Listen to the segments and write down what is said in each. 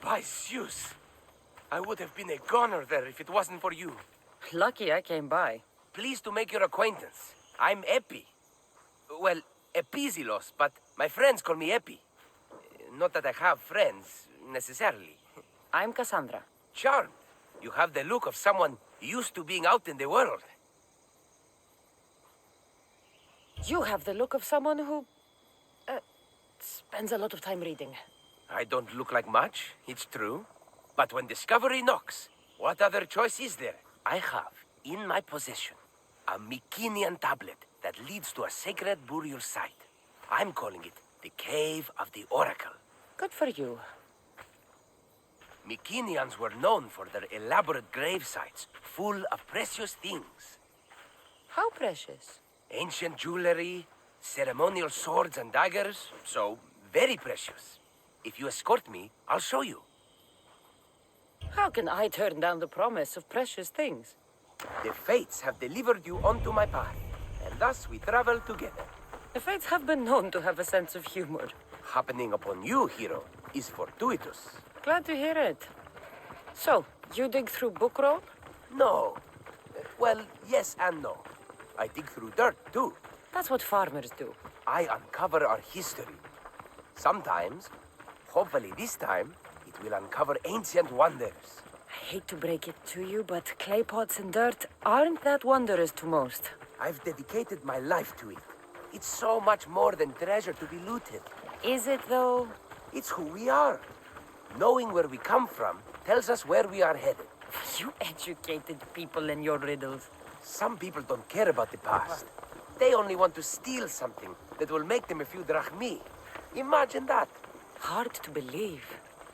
By Zeus! I would have been a goner there if it wasn't for you. Lucky I came by. Pleased to make your acquaintance. I'm Epi. Well, Epizilos, but my friends call me Epi. Not that I have friends, necessarily. I'm Cassandra. Charmed. You have the look of someone used to being out in the world. You have the look of someone who... spends a lot of time reading. I don't look like much, it's true. But when discovery knocks, what other choice is there? I have, in my possession, a Mycenaean tablet that leads to a sacred burial site. I'm calling it the Cave of the Oracle. Good for you. Mycenaeans were known for their elaborate grave sites, full of precious things. How precious? Ancient jewelry, ceremonial swords and daggers, so very precious. If you escort me, I'll show you. How can I turn down the promise of precious things? The fates have delivered you onto my path, and thus we travel together. The fates have been known to have a sense of humor. Happening upon you, hero, is fortuitous. Glad to hear it. So, you dig through book roll? No. Well, yes and no. I dig through dirt, too. That's what farmers do. I uncover our history. Sometimes, hopefully this time, it will uncover ancient wonders. I hate to break it to you, but clay pots and dirt aren't that wondrous to most. I've dedicated my life to it. It's so much more than treasure to be looted. Is it, though? It's who we are. Knowing where we come from tells us where we are headed. You educated people in your riddles. Some people don't care about the past. They only want to steal something that will make them a few drachmi. Imagine that. Hard to believe.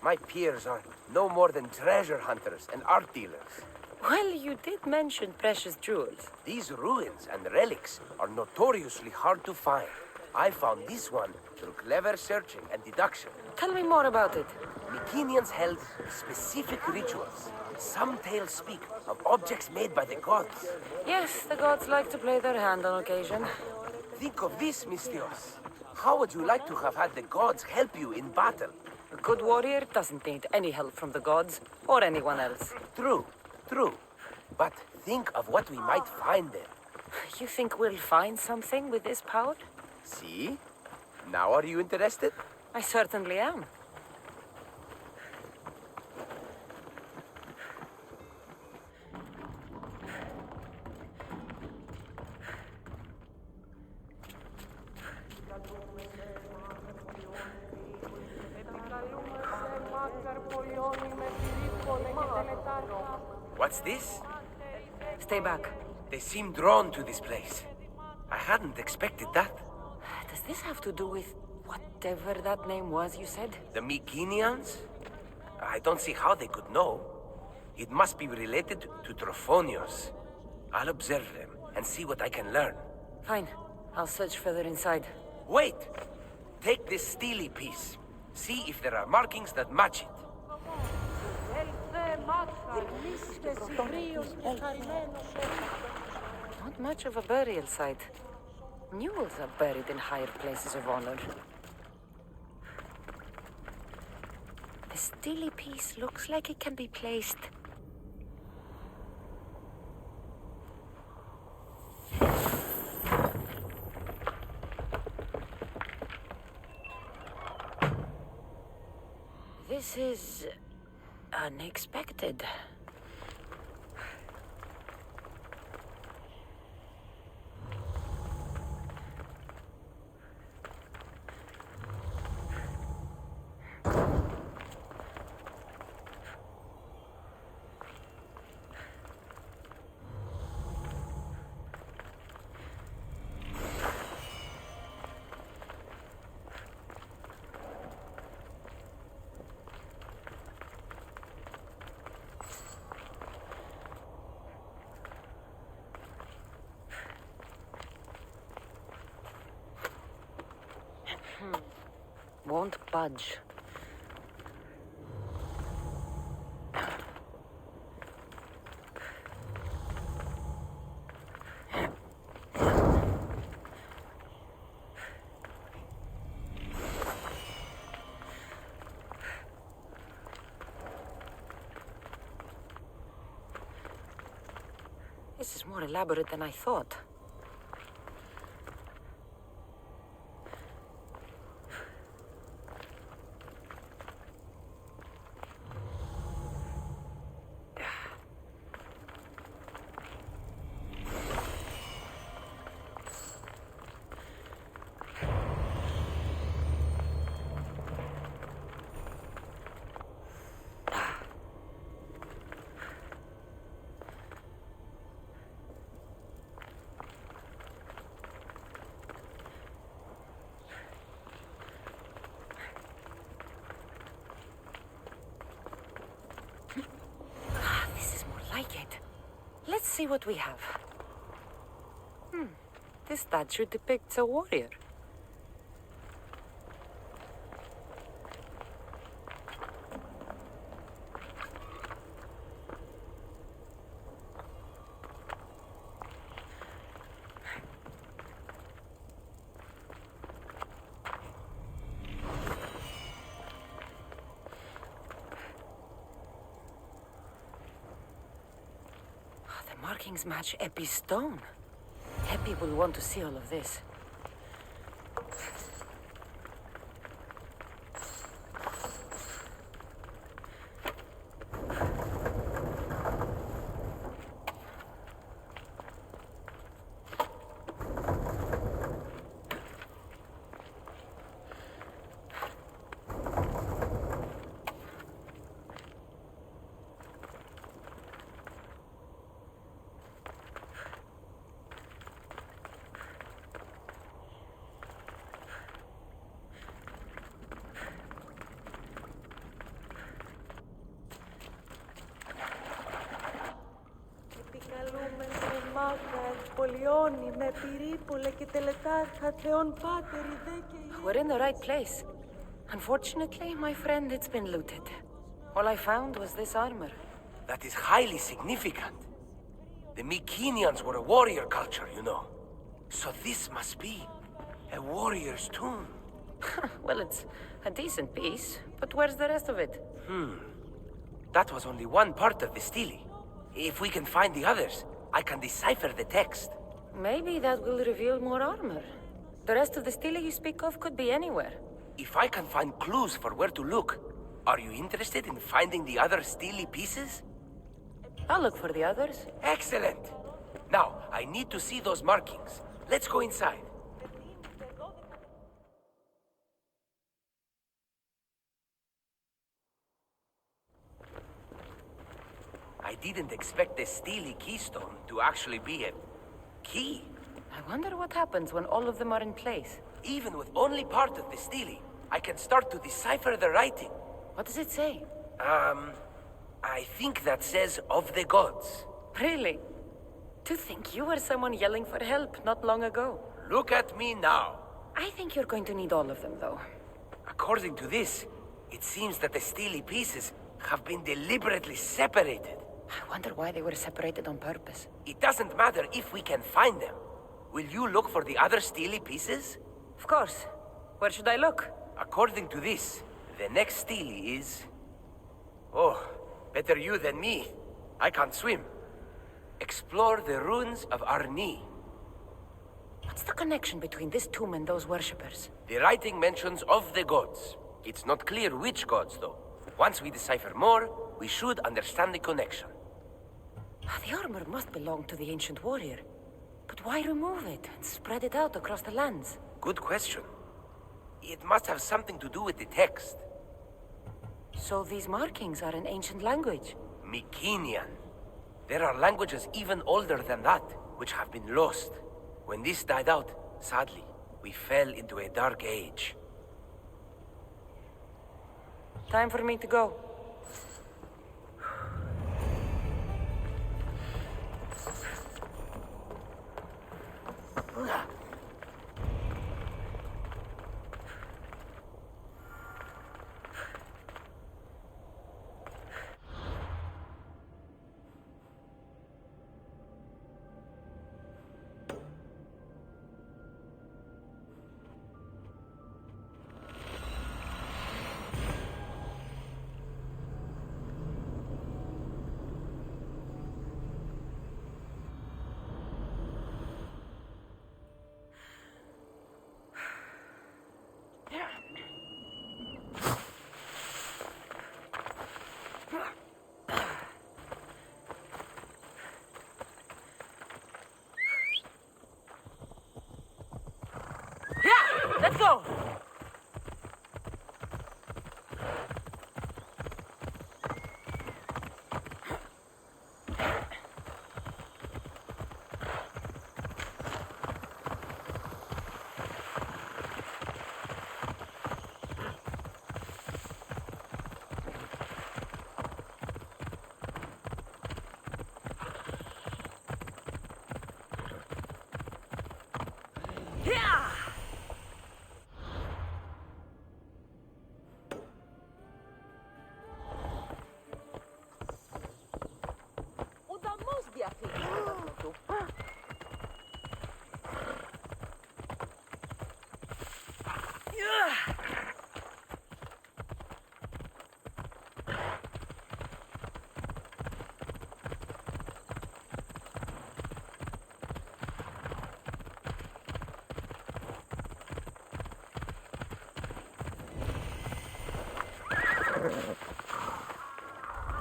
My peers are no more than treasure hunters and art dealers. Well, you did mention precious jewels. These ruins and relics are notoriously hard to find. I found this one through clever searching and deduction. Tell me more about it. Mycenaeans held specific rituals. Some tales speak of objects made by the gods. Yes, the gods like to play their hand on occasion. Think of this, Mystios. How would you like to have had the gods help you in battle? A good warrior doesn't need any help from the gods, or anyone else. True, true. But think of what we might find there. You think we'll find something with this power? See? Now are you interested? I certainly am. What's this? Stay back. They seem drawn to this place. I hadn't expected that. Does this have to do with whatever that name was you said? The Mycenaeans? I don't see how they could know. It must be related to Trophonios. I'll observe them and see what I can learn. Fine. I'll search further inside. Wait! Take this steely piece. See if there are markings that match it. Not much of a burial site. Mules are buried in higher places of honor. The steely piece looks like it can be placed... This is... unexpected. won't budge. This is more elaborate than I thought. This is more like it. Let's see what we have. This statue depicts a warrior. The markings match Epi's stone. Epi will want to see all of this. We're in the right place. Unfortunately, my friend, it's been looted. All I found was this armor. That is highly significant. The Mykenaeans were a warrior culture, you know. So this must be a warrior's tomb. Well, it's a decent piece, but where's the rest of it? That was only one part of the stele. If we can find the others, I can decipher the text. Maybe that will reveal more armor. The rest of the stele you speak of could be anywhere. If I can find clues for where to look, are you interested in finding the other stele pieces? I'll look for the others. Excellent! Now, I need to see those markings. Let's go inside. I didn't expect the stele keystone to actually be a key. I wonder what happens when all of them are in place. Even with only part of the stele, I can start to decipher the writing. What does it say? I think that says of the gods. Really? To think you were someone yelling for help not long ago. Look at me now. I think you're going to need all of them, though. According to this, it seems that the stele pieces have been deliberately separated. I wonder why they were separated on purpose. It doesn't matter if we can find them. Will you look for the other stele pieces? Of course. Where should I look? According to this, the next stele is... Oh, better you than me. I can't swim. Explore the ruins of Arni. What's the connection between this tomb and those worshippers? The writing mentions of the gods. It's not clear which gods, though. Once we decipher more, we should understand the connection. The armor must belong to the ancient warrior. But why remove it and spread it out across the lands? Good question. It must have something to do with the text. So these markings are in ancient language? Mykenaean. There are languages even older than that, which have been lost. When this died out, sadly, we fell into a dark age. Time for me to go. go!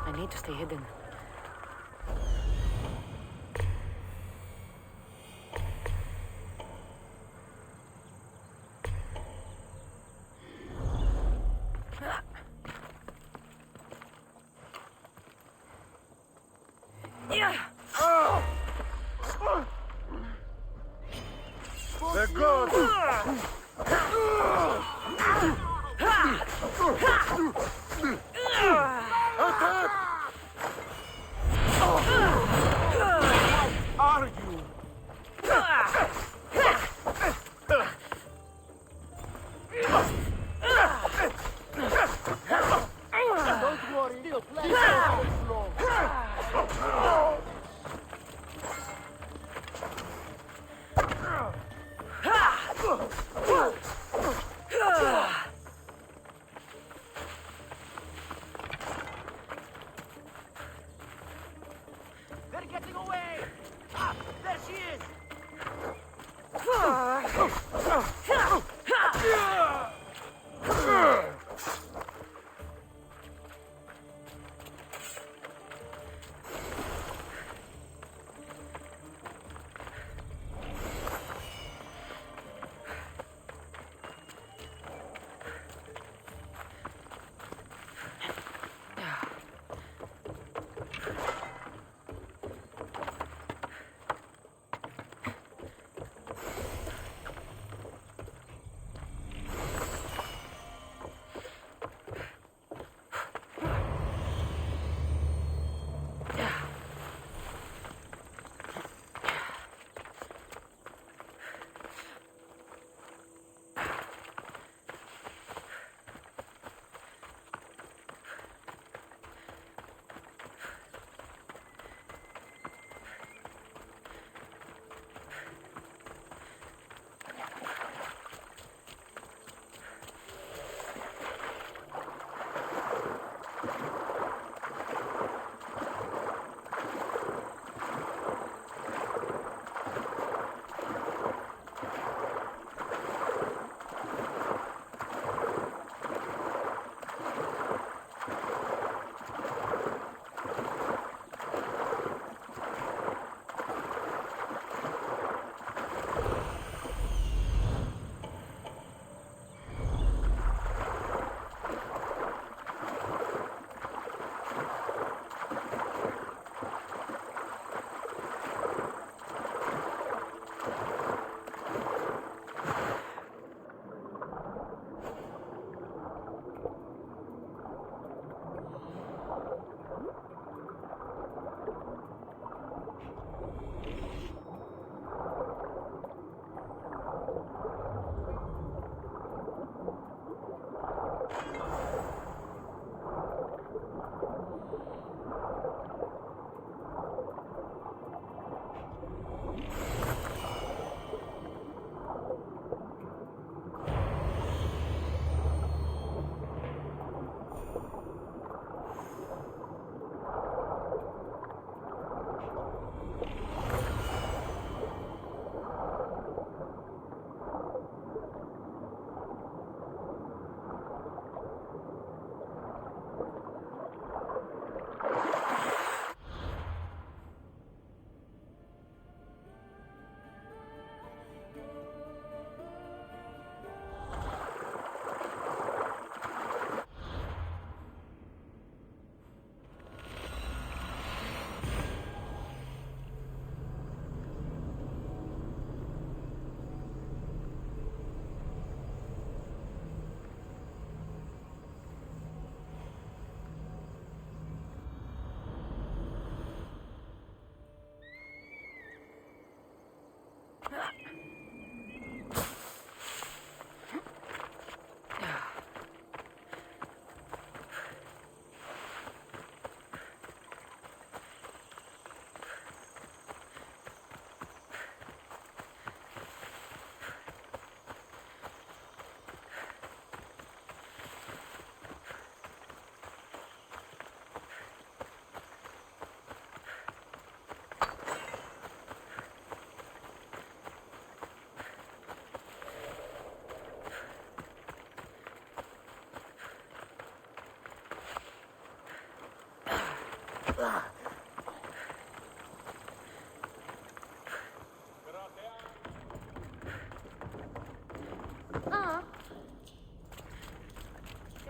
I need to stay hidden. The gods! Attack! Are you? Don't worry, little play.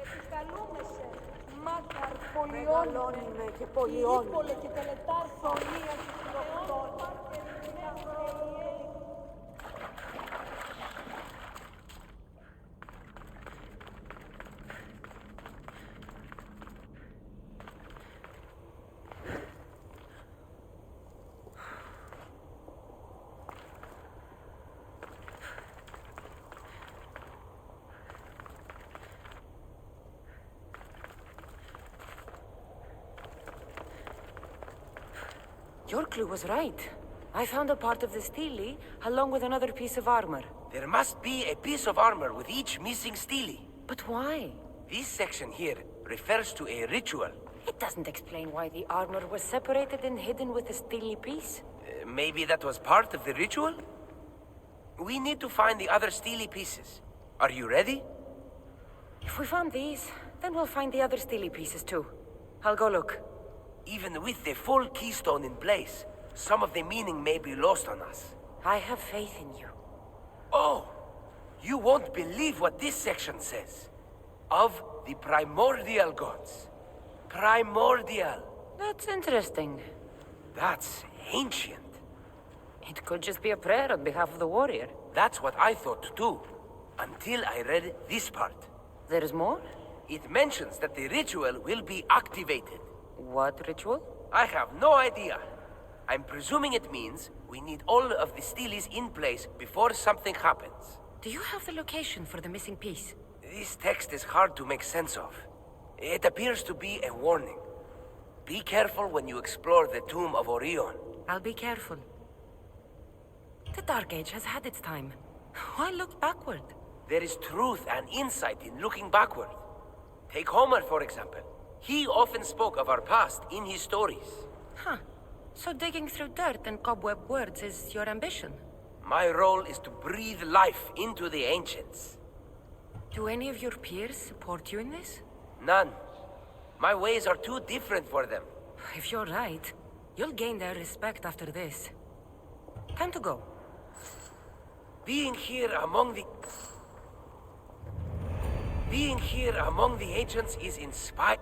Επικαλούμεσαι, μάκαρ πολιώνουμε και πολιώνουμε. Και τελετάρθονία και φιλοκτόνια. Your clue was right. I found a part of the stele along with another piece of armor. There must be a piece of armor with each missing stele. But why? This section here refers to a ritual. It doesn't explain why the armor was separated and hidden with the stele piece. Maybe that was part of the ritual? We need to find the other stele pieces. Are you ready? If we found these, then we'll find the other stele pieces too. I'll go look. Even with the full keystone in place, some of the meaning may be lost on us. I have faith in you. Oh! You won't believe what this section says. Of the primordial gods. Primordial. That's interesting. That's ancient. It could just be a prayer on behalf of the warrior. That's what I thought too. Until I read this part. There's more? It mentions that the ritual will be activated. What ritual? I have no idea. I'm presuming it means we need all of the steles in place before something happens. Do you have the location for the missing piece? This text is hard to make sense of. It appears to be a warning. Be careful when you explore the tomb of Orion. I'll be careful. The Dark Age has had its time. Why look backward? There is truth and insight in looking backward. Take Homer, for example. He often spoke of our past in his stories. Huh. So digging through dirt and cobweb words is your ambition? My role is to breathe life into the ancients. Do any of your peers support you in this? None. My ways are too different for them. If you're right, you'll gain their respect after this. Time to go. Being here among the ancients is inspiring.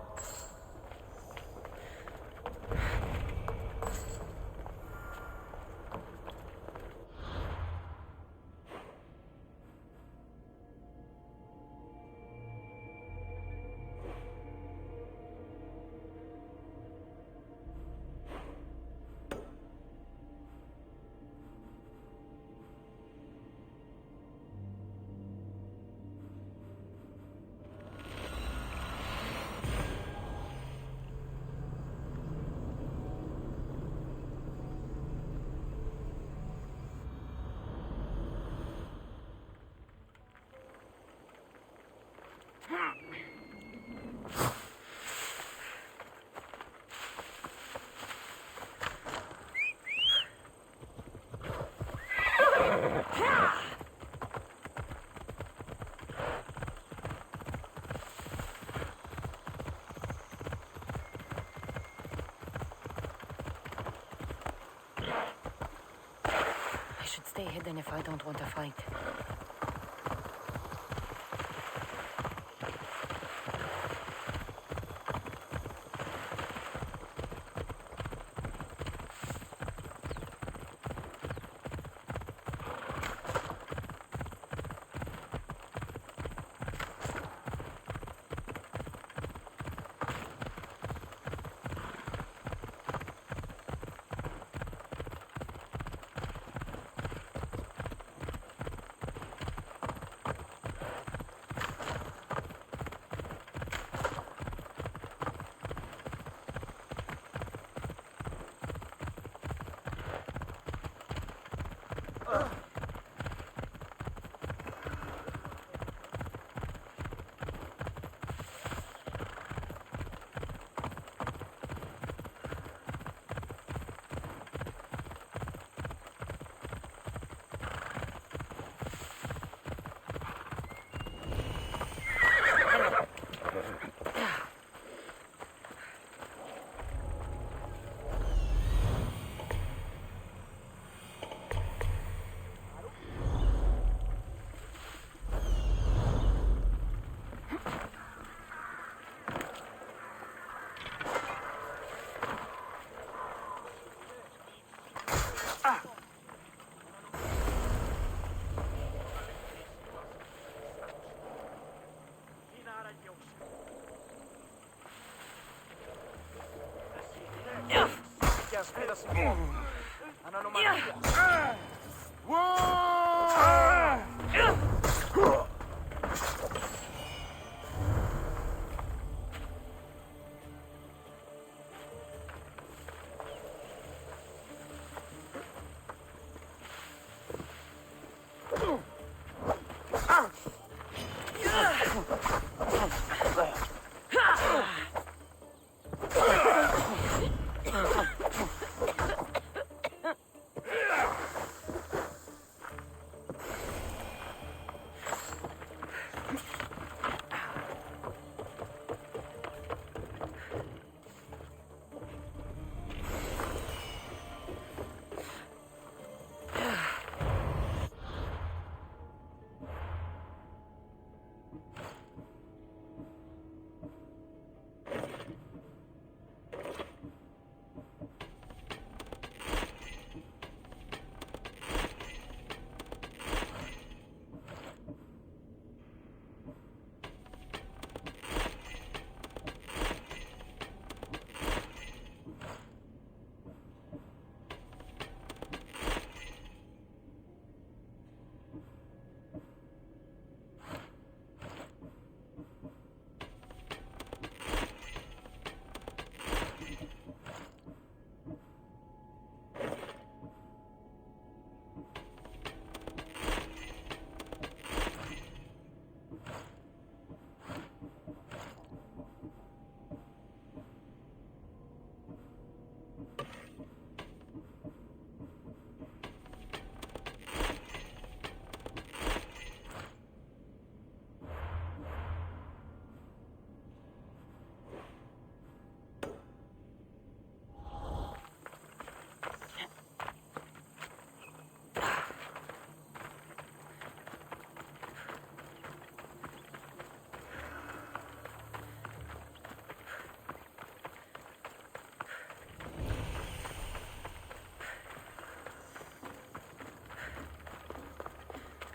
I should stay hidden if I don't want to fight. σφαίρα συμφώνου. Ανανομαλία.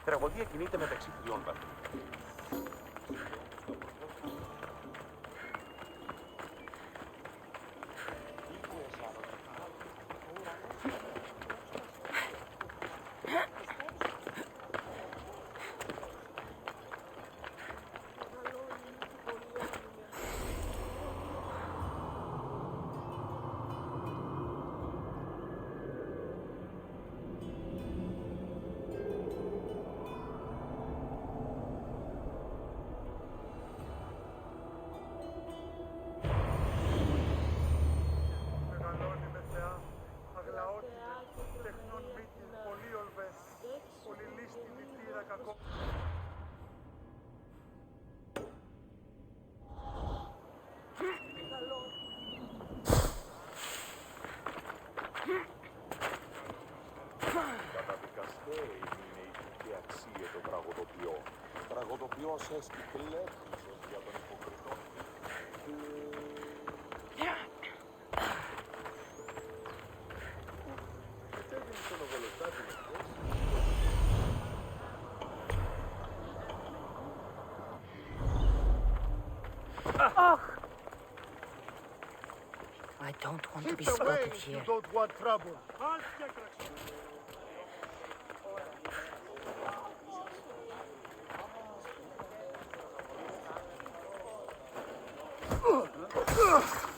Τραγωδία κινείται μεταξύ τριών βαθμών. Καταδικαστέη είναι η ειδική αξία των τραγωδοποιών. Ο τραγωδοποιός έστει κλέφτησος για τον υποκριτό. Τι έγινε στον Οβολοστάτη με χθες? I don't want to be Keep away spotted if you here. don't want trouble. Ugh!